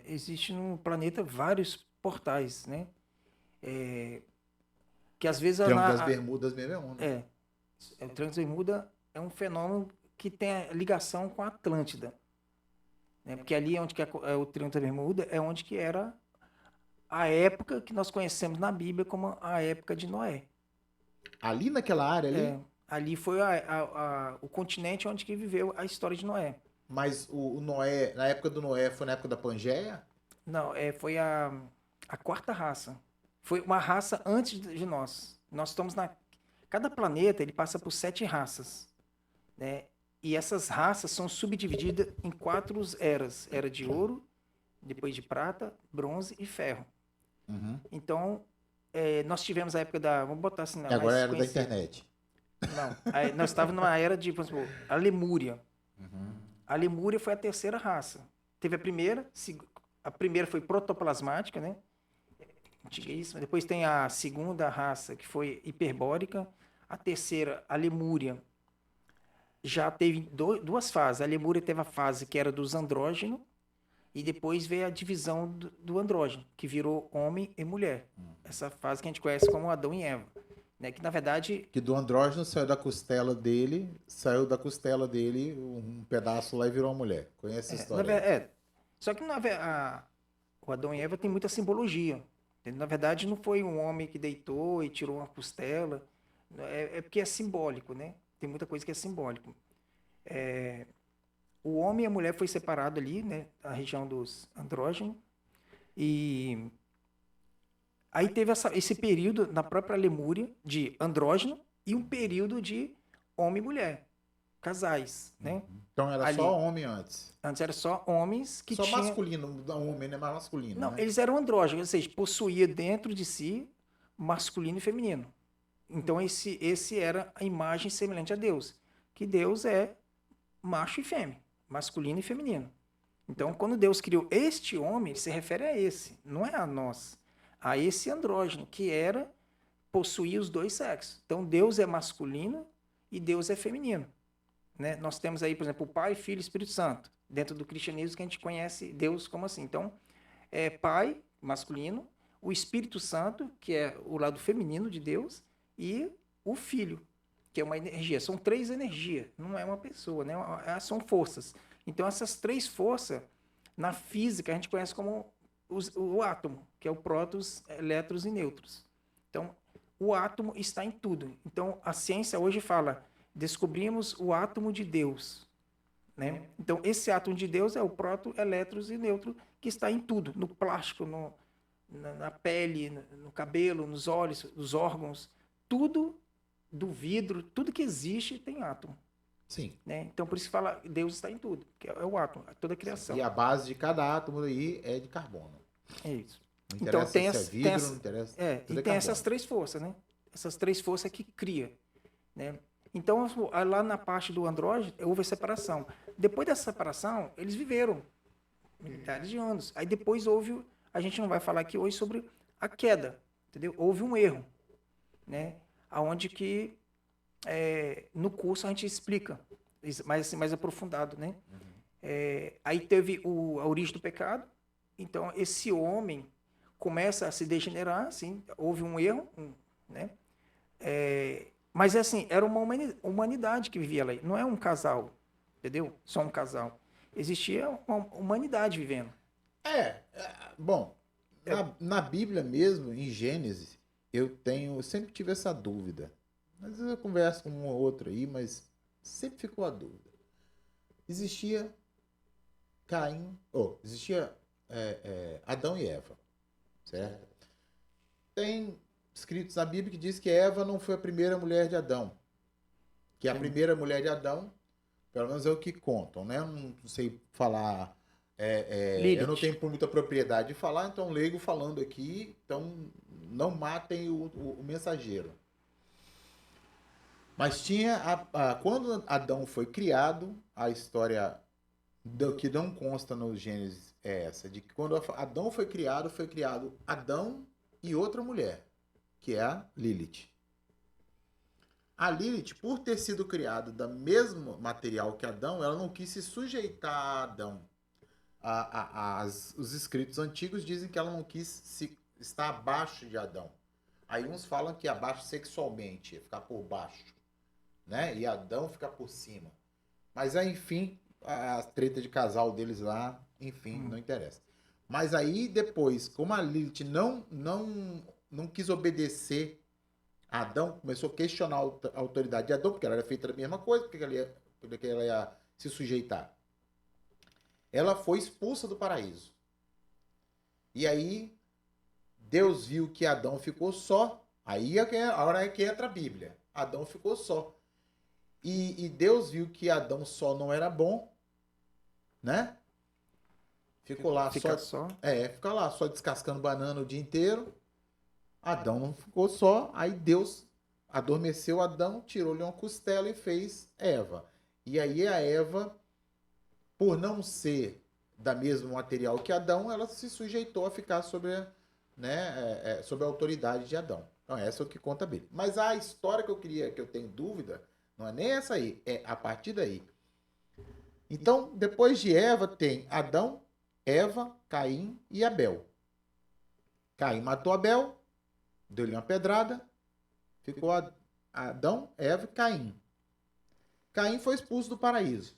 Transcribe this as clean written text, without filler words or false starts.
Existe no planeta vários portais, né? É, que às vezes Triângulo das Bermudas mesmo é um, né? é, o Triângulo das Bermudas é um fenômeno que tem a ligação com a Atlântida, né? Porque ali é onde que é o Triângulo das Bermudas é onde que era a época que nós conhecemos na Bíblia como a época de Noé. Ali naquela área É, ali, ali foi o continente onde que viveu a história de Noé. mas o Noé, na época do Noé, foi na época da Pangeia? Não, foi a quarta raça. Foi uma raça antes de nós. Nós estamos na. Cada planeta ele passa por 7 raças, né? E essas raças são subdivididas em 4 eras: era de ouro, depois de prata, bronze e ferro. Uhum. Então, nós tivemos a época vamos botar assim, E não, agora mais era da conhecida. internet. Não, nós estávamos numa era de, por exemplo, a Lemúria. A Lemúria foi a terceira raça. Teve a primeira foi protoplasmática, né? Antiguíssima. Depois tem a segunda raça, que foi hiperbórica. A terceira, a Lemúria, já teve 2 fases. A Lemúria teve a fase que era dos andrógenos, e depois veio a divisão do andrógeno, que virou homem e mulher. Essa fase que a gente conhece como Adão e Eva. Né? Que na verdade. Que do andrógeno saiu da costela dele um pedaço lá e virou uma mulher. Conhece essa É, história aí? só que o Adão e Eva tem muita simbologia. Entendeu? Na verdade, não foi um homem que deitou e tirou uma costela. É porque é simbólico, né? Tem muita coisa que é simbólico. O homem e a mulher foi separado ali, né? A região dos andrógenos. E aí teve esse período na própria Lemúria de andrógeno e um período de homem e mulher, casais, né? Então era só Ali. homem antes. Antes era só homens que Só tinham. masculino, homem, né? Mais masculino, Não, né? eles eram andrógenos, ou seja, possuía dentro de si masculino e feminino. Então esse era a imagem semelhante a Deus, que Deus é macho e fêmea, masculino e feminino. Então, quando Deus criou este homem, ele se refere a esse, não é a nós, a esse andrógeno, que possuía os dois sexos. Então, Deus é masculino e Deus é feminino. Né? Nós temos aí, por exemplo, o Pai, Filho e Espírito Santo. Dentro do cristianismo que a gente conhece Deus como assim. Então, Pai, masculino, o Espírito Santo, que é o lado feminino de Deus, e o Filho, que é uma energia. São 3 energias, não é uma pessoa, né? São forças. Então, essas 3 forças, na física, a gente conhece como o átomo, que é o prótons, elétrons e nêutrons. Então, o átomo está em tudo. Então, a ciência hoje fala, descobrimos o átomo de Deus. Né? Então, esse átomo de Deus é o próton, elétrons e nêutron que está em tudo, no plástico, na pele, no cabelo, nos olhos, nos órgãos, tudo do vidro, tudo que existe tem átomo. Sim. Né? Então, por isso que fala, Deus está em tudo, que é o átomo, toda a criação. E a base de cada átomo aí é de carbono. É isso. Não Então, interessa se é vidro, não interessa. Tudo e é tem carbono. essas 3 forças, né? Essas 3 forças que cria. Né? Então, lá na parte do andrógeno, houve a separação. Depois dessa separação, eles viveram milhares de anos. Aí depois a gente não vai falar aqui hoje sobre a queda, entendeu? Houve um erro, né? Aonde que no curso a gente explica, mais aprofundado, né? Aí teve a origem do pecado. Então esse homem começa a se degenerar, assim, houve um erro, né? Mas assim, era uma humanidade que vivia lá. Não é um casal, entendeu? Só um casal. Existia uma humanidade vivendo. Bom, na Bíblia mesmo, em Gênesis, eu sempre tive essa dúvida. Às vezes eu converso com um ou outro aí, mas sempre ficou a dúvida. Existia existia Adão e Eva, certo? Tem escritos na Bíblia que diz que Eva não foi a primeira mulher de Adão. Que a primeira mulher de Adão, pelo menos é o que contam, né? Eu não sei falar. Eu não tenho muita propriedade de falar, então leigo falando aqui, então não matem o mensageiro. Mas quando Adão foi criado, a história que não consta no Gênesis é essa, de que quando Adão foi criado Adão e outra mulher, que é a Lilith. A Lilith, por ter sido criada do mesmo material que Adão, ela não quis se sujeitar a Adão. os escritos antigos dizem que ela não quis estar abaixo de Adão. Aí uns falam que abaixo sexualmente, ficar por baixo, né? E Adão ficar por cima. Mas aí, enfim, a treta de casal deles lá, enfim, não interessa. Mas aí depois, como a Lilith não quis obedecer a Adão, começou a questionar a autoridade de Adão, porque ela era feita da mesma coisa, porque ela ia se sujeitar. Ela foi expulsa do paraíso. E aí Deus viu que Adão ficou só. Aí a hora é que entra a Bíblia. Adão ficou só. E Deus viu que Adão só não era bom, né? Ficou lá só. Fica lá só descascando banana o dia inteiro. Adão não ficou só. Aí Deus adormeceu Adão, tirou-lhe uma costela e fez Eva. E aí a Eva, por não ser da mesmo material que Adão, ela se sujeitou a ficar sobre a autoridade de Adão. Então essa é o que conta a Bíblia. Mas a história que eu tenho dúvida, não é nem essa aí, é a partir daí. Então, depois de Eva, tem Adão, Eva, Caim e Abel. Caim matou Abel, deu-lhe uma pedrada, ficou Adão, Eva e Caim. Caim foi expulso do paraíso.